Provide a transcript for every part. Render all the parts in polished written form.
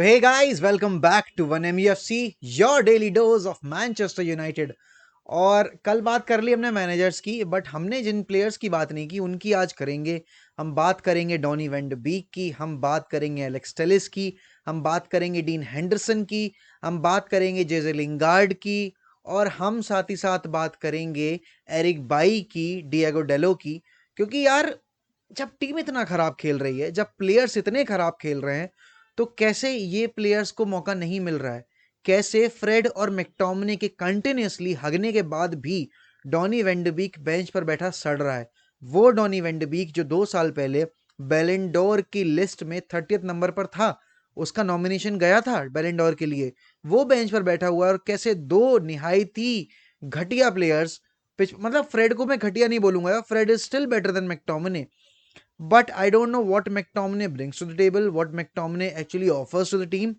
So hey guys, welcome back to 1MEFC, your daily dose of Manchester United. और कल बात कर ली हमने मैनेजर्स की, बट हमने जिन प्लेयर्स की बात नहीं की उनकी आज करेंगे। हम बात करेंगे डॉनी वैन डे बीक की, हम बात करेंगे एलेक्स टेलिस की, हम बात करेंगे डीन हेंडरसन की, हम बात करेंगे जेजे लिंगार्ड की, और हम साथ ही साथ बात करेंगे एरिक बाई की, डिएगो डेलो की। क्योंकि यार, जब टीम इतना खराब खेल रही है, जब प्लेयर्स इतने खराब खेल रहे हैं, तो कैसे ये प्लेयर्स को मौका नहीं मिल रहा है? कैसे फ्रेड और मैकटोमिने के कंटिन्यूअसली हगने के बाद भी डॉनी वेंडबीक बेंच पर बैठा सड़ रहा है? वो डॉनी वेंडबीक जो 2 साल पहले बैलेंडोर की लिस्ट में 30th नंबर पर था, उसका नॉमिनेशन गया था बैलेंडोर के लिए, वो बेंच पर बैठा हुआ है। और कैसे दो निहायती घटिया प्लेयर्स, मतलब फ्रेड को मैं घटिया नहीं बोलूंगा, Fred is still better than McTominay, but I don't know what McTominay brings to the table, what McTominay actually offers to the team।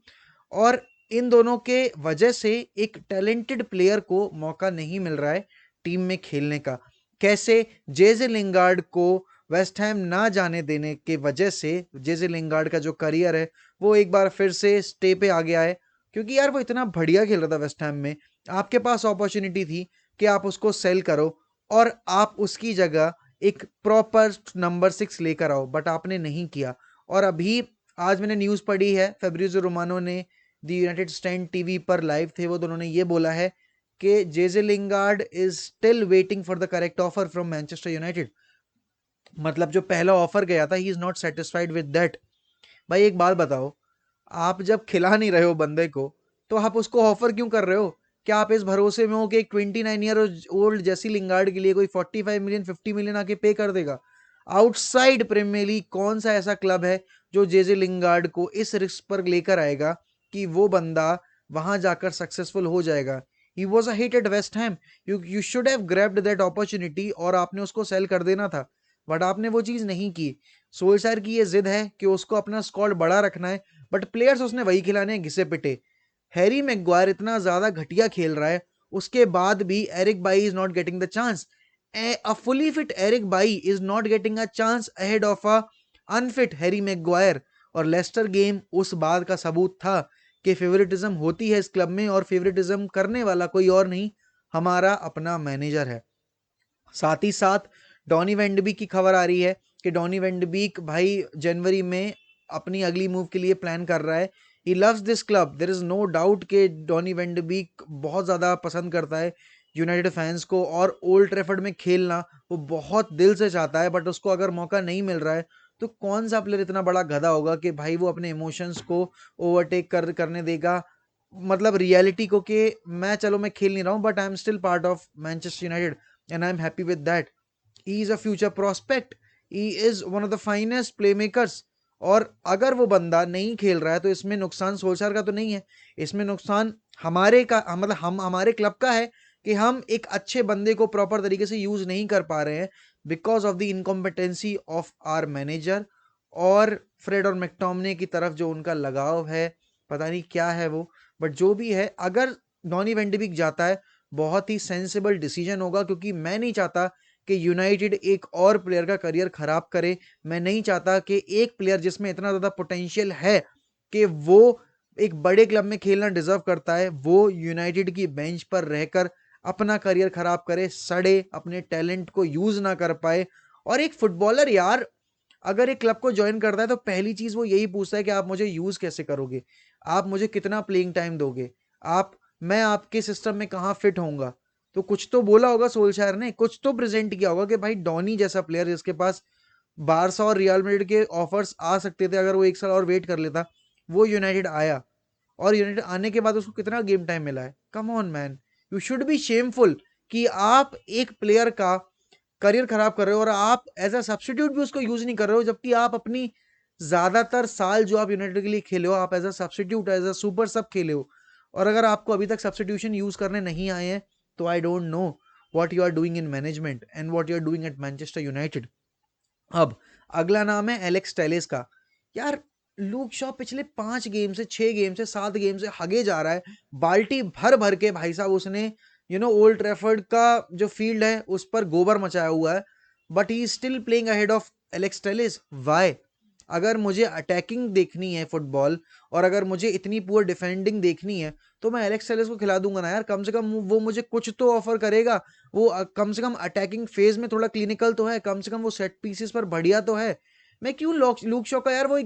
और इन दोनों के वजह से एक टैलेंटेड प्लेयर को मौका नहीं मिल रहा है टीम में खेलने का। कैसे जेजे लिंगार्ड को वेस्ट हैम ना जाने देने के वजह से जेजे लिंगार्ड का जो करियर है वो एक बार फिर से स्टे पे आ गया है, क्योंकि यार वो इतना बढ़िया खेल रहा था वेस्ट हैम में। आपके पास अपॉर्चुनिटी थी कि आप उसको सेल करो और आप उसकी जगह एक प्रॉपर नंबर 6 लेकर आओ, बट आपने नहीं किया। और अभी आज मैंने न्यूज़ पढ़ी है, फेब्रिज़ो रोमानो ने द यूनाइटेड स्टैंड टीवी पर लाइव थे वो, दोनों ने ये बोला है कि JJ Lingard is still waiting for the correct offer from Manchester United. मतलब जो पहला ऑफर गया था, he is not satisfied with that. भाई एक बात बताओ, आप जब खिला नहीं रहे हो बंदे को, तो आप उसको ऑफर क्यों कर रहे हो? क्या आप इस भरोसे में हो कि एक 29 ईयर ओल्ड जेसी लिंगार्ड के लिए कोई 45 मिलियन 50 मिलियन आके पे कर देगा? आउटसाइड प्रीमियर लीग कौन सा ऐसा क्लब है जो जेजे लिंगार्ड को इस रिस्क पर लेकर आएगा कि वो बंदा वहां जाकर सक्सेसफुल हो जाएगा? He was a hit eight West Ham, you should have grabbed that opportunity और आपने उसको सेल कर देना था, बट आपने वो चीज नहीं की। सोल्शायर की ये जिद है कि उसको अपना स्क्वाड बड़ा रखना है, बट प्लेयर्स उसने वही खिलाने हैं घिसे पिटे। हैरी मैग्वायर इतना ज्यादा घटिया खेल रहा है, उसके बाद भी Eric Bailly is not getting the chance. A fully fit Eric Bailly is not getting a chance ahead of a unfit Harry Maguire। और लेस्टर गेम उस बात का सबूत था कि फेवरेटिज्म होती है इस क्लब में, और फेवरेटिज्म करने वाला कोई और नहीं, हमारा अपना मैनेजर है। साथ ही साथ डॉनी वेंडबीक की खबर आ रही है कि डॉनी वेंडबीक भाई जनवरी में अपनी अगली मूव के लिए प्लान कर रहा है। He loves this club, there is no doubt कि डॉनी वेंडबीक बहुत ज़्यादा पसंद करता है यूनाइटेड फैंस को, और ओल्ड ट्रैफर्ड में खेलना वो बहुत दिल से चाहता है, बट उसको अगर मौका नहीं मिल रहा है तो कौन सा प्लेयर इतना बड़ा गधा होगा कि भाई वो अपने इमोशंस को ओवरटेक करने देगा, मतलब रियलिटी को, कि मैं चलो मैं खेल नहीं रहा हूँ but I am still part of Manchester United and I'm happy with that. He is a future prospect. He is one of the finest playmakers। और अगर वो बंदा नहीं खेल रहा है तो इसमें नुकसान सोल्शायर का तो नहीं है, इसमें नुकसान हमारे का, मतलब हम हमारे क्लब का है कि हम एक अच्छे बंदे को प्रॉपर तरीके से यूज नहीं कर पा रहे हैं because of the incompetency of our manager. और फ्रेड और मैकटोमिने की तरफ जो उनका लगाव है, पता नहीं क्या है वो, बट जो भी है, अगर डॉनी वेंडबिक जाता है बहुत ही सेंसिबल डिसीजन होगा, क्योंकि मैं नहीं चाहता कि यूनाइटेड एक और प्लेयर का करियर खराब करे। मैं नहीं चाहता कि एक प्लेयर जिसमें इतना ज़्यादा पोटेंशियल है कि वो एक बड़े क्लब में खेलना डिजर्व करता है, वो यूनाइटेड की बेंच पर रहकर अपना करियर खराब करे, सड़े, अपने टैलेंट को यूज ना कर पाए। और एक फुटबॉलर यार, अगर एक क्लब को ज्वाइन करता है तो पहली चीज वो यही पूछता है कि आप मुझे यूज कैसे करोगे, आप मुझे कितना प्लेइंग टाइम दोगे, आप मैं आपके सिस्टम में कहाँ फिट होऊंगा। तो कुछ तो बोला होगा सोल्शायर ने, कुछ तो प्रेजेंट किया होगा कि भाई डॉनी जैसा प्लेयर जिसके पास बारसा और रियल मैड्रिड के ऑफर्स आ सकते थे अगर वो एक साल और वेट कर लेता, वो यूनाइटेड आया। और यूनाइटेड आने के बाद उसको कितना गेम टाइम मिला है? Come on man, you should be shameful कि आप एक प्लेयर का करियर खराब कर रहे हो और आप एज अ सब्सटीट्यूट भी उसको यूज नहीं कर रहे हो, जबकि आप अपनी ज्यादातर साल जो आप यूनाइटेड के लिए खेले हो, आप as a substitute, as a super sub खेले हो। और अगर आपको अभी तक सब्सटीट्यूशन यूज करने नहीं आए हैं, तो I don't know what you are doing in management and what you are doing at Manchester United. अब अगला नाम है एलेक्स टेलेस का। यार, लूक शॉ पिछले 5 गेम से 6 गेम से 7 गेम से हगे जा रहा है, बाल्टी भर भर के भाई साहब उसने ओल्ड ट्रैफर्ड का जो फील्ड है उस पर गोबर मचाया हुआ है, but he still playing ahead of Alex Telles. Why? अगर मुझे अटैकिंग देखनी है फुटबॉल और अगर मुझे इतनी पुअर डिफेंडिंग देखनी है तो मैं एलेक्स टेलेस को खिला दूंगा ना यार। कम से कम वो मुझे कुछ तो ऑफर करेगा। वो कम से कम अटैकिंग फेज में थोड़ा क्लिनिकल तो है, कम से कम वो सेट पीसेस पर बढ़िया तो है। मैं क्यों लूक शॉ का यार वही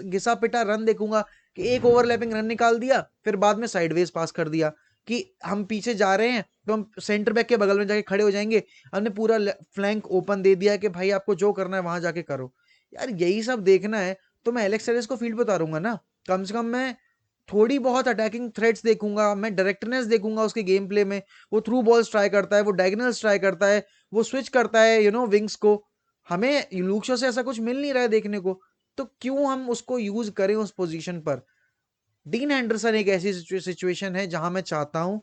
घिसा पिटा रन देखूंगा कि एक ओवरलैपिंग रन निकाल दिया फिर बाद में साइडवेज पास कर दिया कि हम पीछे जा रहे हैं तो हम सेंटर बैक के बगल में जाके खड़े हो जाएंगे, हमने पूरा फ्लैंक ओपन दे दिया कि भाई आपको जो करना है वहां जाके करो। यार यही सब देखना है तो मैं एलेक्स टेलेस को फील्ड पे उतारूंगा ना। कम से कम मैं थोड़ी बहुत अटैकिंग थ्रेड्स देखूंगा, मैं डायरेक्टनेस देखूंगा उसके गेम प्ले में। वो थ्रू बॉल्स ट्राई करता है, वो डायगोनल्स ट्राई करता है, वो स्विच करता है विंग्स को। हमें लूक्शो से ऐसा कुछ मिल नहीं रहा है देखने को, तो क्यों हम उसको यूज करें उस पोजीशन पर। डीन एंडरसन एक ऐसी सिचुएशन है जहां मैं चाहता हूं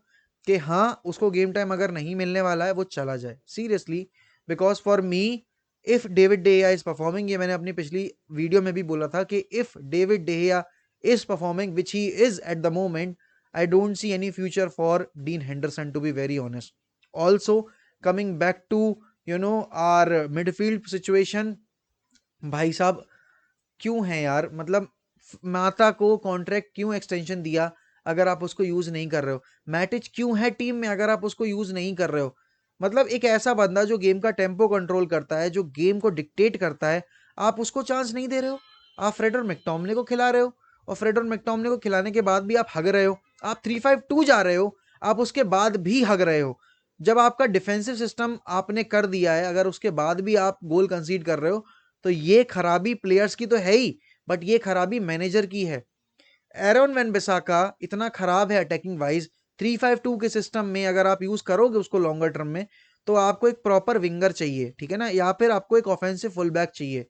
कि हाँ उसको गेम टाइम अगर नहीं मिलने वाला है वो चला जाए seriously. Because for me if David De Gea is performing, ये मैंने अपनी पिछली वीडियो में भी बोला था कि if David De Gea is performing which he is at the moment, I don't see any future for Dean Henderson to be very honest. Also coming back to our midfield situation, भाई साहब क्यों है यार, मतलब माता को कॉन्ट्रैक्ट क्यों extension दिया अगर आप उसको यूज नहीं कर रहे हो। मैटिच क्यों है टीम में अगर आप उसको यूज नहीं कर रहे हो। मतलब एक ऐसा बंदा जो गेम का टेम्पो कंट्रोल करता है, जो गेम को डिक्टेट करता है, आप उसको चांस नहीं दे रहे हो। आप फ्रेड और मैकटोमने को खिला रहे हो और फ्रेड और मैकटोमने को खिलाने के बाद भी आप हग रहे हो। आप 3-5-2 जा रहे हो, आप उसके बाद भी हग रहे हो। जब आपका डिफेंसिव सिस्टम आपने कर दिया है, अगर उसके बाद भी आप गोल कंसीड कर रहे हो, तो ये खराबी प्लेयर्स की तो है ही, बट ये खराबी मैनेजर की है। एरोन वैन बिसाका इतना खराब है अटैकिंग वाइज। 3-5-2 के सिस्टम में अगर आप यूज करोगे उसको लॉन्गर टर्म में, तो आपको एक प्रॉपर विंगर चाहिए, ठीक है ना, या फिर आपको एक ऑफेंसिव फुल बैक चाहिए।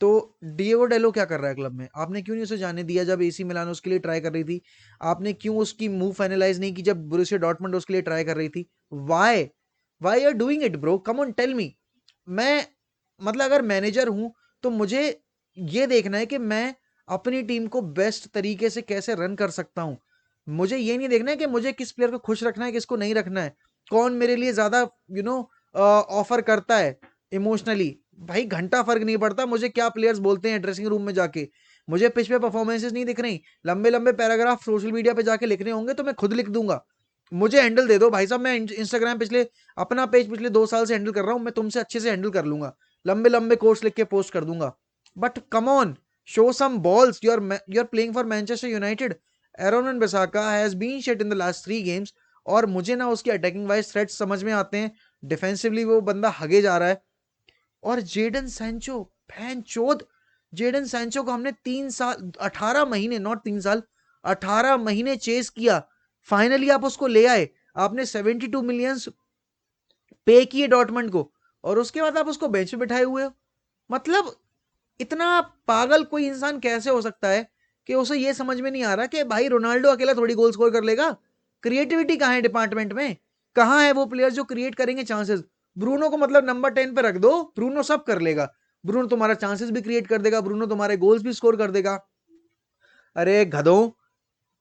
तो डिएगो डेलो क्या कर रहा है क्लब में? आपने क्यों नहीं उसे जाने दिया जब एसी मिलान उसके लिए ट्राई कर रही थी? आपने क्यों उसकी मूव फाइनलाइज नहीं की जब बोरुसिया डॉर्टमुंड उसके लिए ट्राई कर रही थी? Why why are doing it bro, come on tell me. मैं मतलब अगर मैनेजर हूं तो मुझे ये देखना है कि मैं अपनी टीम को बेस्ट तरीके से कैसे रन कर सकता हूं। मुझे ये नहीं देखना है कि मुझे किस प्लेयर को खुश रखना है, किसको नहीं रखना है, कौन मेरे लिए ज्यादा ऑफर करता है इमोशनली। भाई घंटा फर्क नहीं पड़ता मुझे क्या प्लेयर्स बोलते हैं ड्रेसिंग रूम में जाके। मुझे पिच पे परफॉर्मेंसेस नहीं दिख रही, लंबे लंबे पैराग्राफ सोशल मीडिया पे जाके लिखने होंगे तो मैं खुद लिख दूंगा। मुझे हैंडल दे दो भाई साहब, मैं इंस्टाग्राम पिछले अपना पेज पिछले 2 साल से हैंडल कर रहा हूं, मैं तुमसे अच्छे से हैंडल कर लूंगा, लंबे लंबे कोर्स लिख के पोस्ट कर दूंगा। But come on, show some balls, you are playing for Manchester United. Aaron Bissaka has been shit in the last 3 games और मुझे ना उसकी अटैकिंग वाइज थ्रेट्स समझ में आते हैं, डिफेंसिवली वो बंदा हगे जा रहा है। और जेडन सैंचो, फैन चोद, जेडन सैंचो को हमने 3 साल 18 महीने, नॉट 3 साल, 18 महीने चेस किया, फाइनली आप उसको ले आए। आपने 72 मिलियन पे किए डॉटमंड को और उसके बाद आप उसको बेंच पे बिठाए हुए हो। मतलब इतना पागल कोई इंसान कैसे हो सकता है कि उसे ये समझ में नहीं आ रहा कि भाई रोनाल्डो अकेला थोड़ी गोल स्कोर कर लेगा। क्रिएटिविटी कहां है डिपार्टमेंट में? कहां है वो प्लेयर जो क्रिएट करेंगे चांसेस? ब्रूनो को मतलब नंबर 10 पे रख दो, ब्रूनो सब कर लेगा। ब्रूनो तुम्हारा चांसेस भी क्रिएट कर देगा, ब्रूनो तुम्हारे गोल्स भी स्कोर कर देगा। अरे गधो,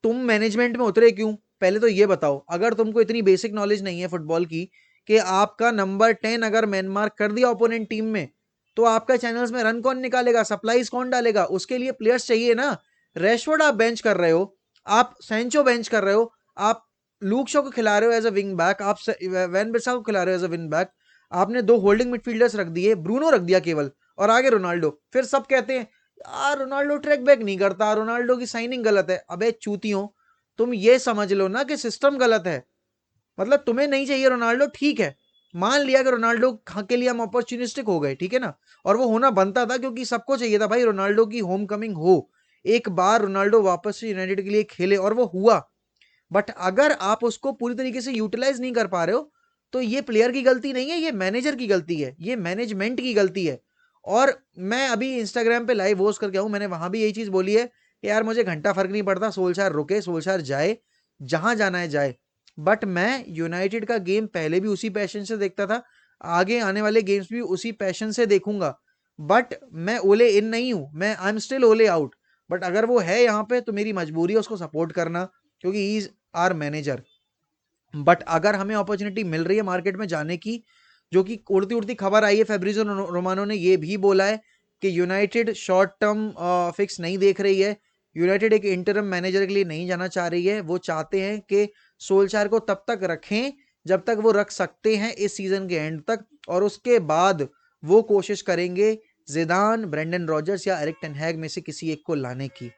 तुम मैनेजमेंट में उतरे क्यों? पहले तो ये बताओ, अगर तुमको इतनी बेसिक नॉलेज नहीं है फुटबॉल की कि आपका नंबर 10 अगर मैन मार्क कर दिया ओपोनेंट टीम में, तो आपका चैनल्स में रन कौन निकालेगा, सप्लाईज कौन डालेगा? उसके लिए प्लेयर्स चाहिए ना। रेशवर्ड आप बेंच कर रहे हो, आप सेंचो बेंच कर रहे हो, आप लूक शो को खिला रहे हो एज अ विंग बैक, आप वैन बिसा को खिला रहे हो एज अ विंग बैक। आपने 2 होल्डिंग मिडफील्डर्स रख दिए, ब्रूनो रख दिया केवल, और आगे रोनाल्डो। फिर सब कहते हैं यार रोनाल्डो ट्रैक बैक नहीं करता, रोनाल्डो की साइनिंग गलत है। अबे चूतियों, तुम ये समझ लो ना कि सिस्टम गलत है। मतलब तुम्हें नहीं चाहिए रोनाल्डो, ठीक है, मान लिया कि रोनाल्डो के लिए हम अपॉर्चुनिस्टिक हो गए, ठीक है ना, और वो होना बनता था क्योंकि सबको चाहिए था भाई रोनाल्डो की होम कमिंग हो, एक बार रोनाल्डो वापस से यूनाइटेड के लिए खेले, और वो हुआ। बट अगर आप उसको पूरी तरीके से यूटिलाइज नहीं कर पा रहे हो, तो ये प्लेयर की गलती नहीं है, ये मैनेजर की गलती है, ये मैनेजमेंट की गलती है। और मैं अभी इंस्टाग्राम पे लाइव होस्ट करके आऊं, मैंने वहां भी यही चीज बोली है कि यार मुझे घंटा फर्क नहीं पड़ता, सोल्शायर रुके, सोल्शायर जाए, जहां जाना है जाए। बट मैं यूनाइटेड का गेम पहले भी उसी पैशन से देखता था, आगे आने वाले गेम्स भी उसी पैशन से देखूंगा। बट मैं ओले इन नहीं हूं, मैं आई एम स्टिल ओले आउट। बट अगर वो है यहाँ पे तो मेरी मजबूरी है उसको सपोर्ट करना, क्योंकि he is our manager. But अगर हमें अपॉर्चुनिटी मिल रही है मार्केट में जाने की, जो कि उड़ती उड़ती खबर आई है, फेब्रिजो रोमानो ने ये भी बोला है कि यूनाइटेड शॉर्ट टर्म फिक्स नहीं देख रही है, यूनाइटेड एक इंटरम मैनेजर के लिए नहीं जाना चाह रही है। वो चाहते हैं कि सोल्शायर को तब तक रखें जब तक वो रख सकते हैं इस सीजन के एंड तक, और उसके बाद वो कोशिश करेंगे जिदान, ब्रेंडन रॉजर्स या एरिक टेन हैग में से किसी एक को लाने की।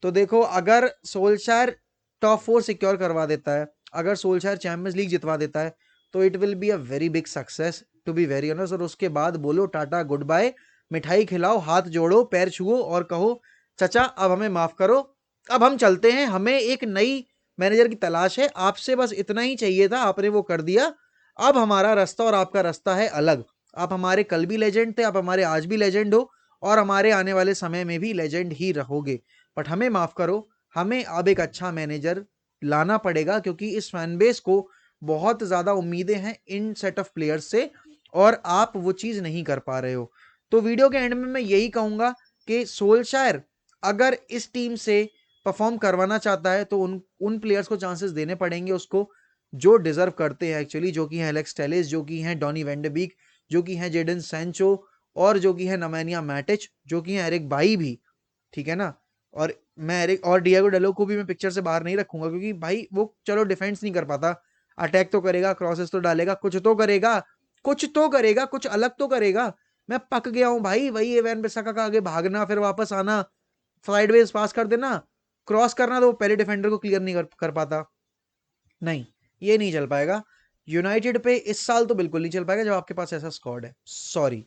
तो देखो, अगर सोल्शायर टॉप 4 सिक्योर करवा देता है, अगर सोल्शायर चैंपियंस लीग जितवा देता है, तो it will be a very big success to be very honest. और उसके बाद बोलो टाटा गुड बाय, मिठाई खिलाओ, हाथ जोड़ो, पैर छुओ और कहो चचा अब हमें माफ करो, अब हम चलते हैं, हमें एक नई मैनेजर की तलाश है, आपसे बस इतना ही चाहिए था, आपने वो कर दिया, अब हमारा रास्ता और आपका रास्ता है अलग। आप हमारे कल भी लेजेंड थे, आप हमारे आज भी लेजेंड हो, और हमारे आने वाले समय में भी लेजेंड ही रहोगे। बट हमें माफ करो, हमें अब एक अच्छा मैनेजर लाना पड़ेगा, क्योंकि इस फैन बेस को बहुत ज्यादा उम्मीदें हैं इन सेट ऑफ प्लेयर्स से, और आप वो चीज नहीं कर पा रहे हो। तो वीडियो के एंड में मैं यही कहूंगा कि सोल्शायर अगर इस टीम से परफॉर्म करवाना चाहता है तो उन प्लेयर्स को चांसेस देने पड़ेंगे उसको जो डिजर्व करते हैं एक्चुअली, जो कि हैं एलेक्स टेलेस, जो कि हैं डॉनी वेंडरबीक, जो कि हैं जेडन सैंचो, और जो कि है नमैनिया मैटिच, जो कि है एरिक बाई भी, ठीक है ना। और मैं एरिक और डिएगो डेलो को भी मैं पिक्चर से बाहर नहीं रखूंगा, क्योंकि भाई वो चलो डिफेंस नहीं कर पाता, अटैक तो करेगा, क्रॉसेस तो डालेगा, कुछ तो करेगा, कुछ तो करेगा, कुछ अलग तो करेगा। मैं पक गया हूं भाई, वही एवन बिसाका का आगे भागना, फिर वापस आना, साइडवेज पास कर देना, क्रॉस करना, तो वो पहले डिफेंडर को क्लियर नहीं कर पाता। नहीं, ये नहीं चल पाएगा यूनाइटेड पे इस साल, तो बिल्कुल नहीं चल पाएगा जब आपके पास ऐसा स्क्वाड है, सॉरी।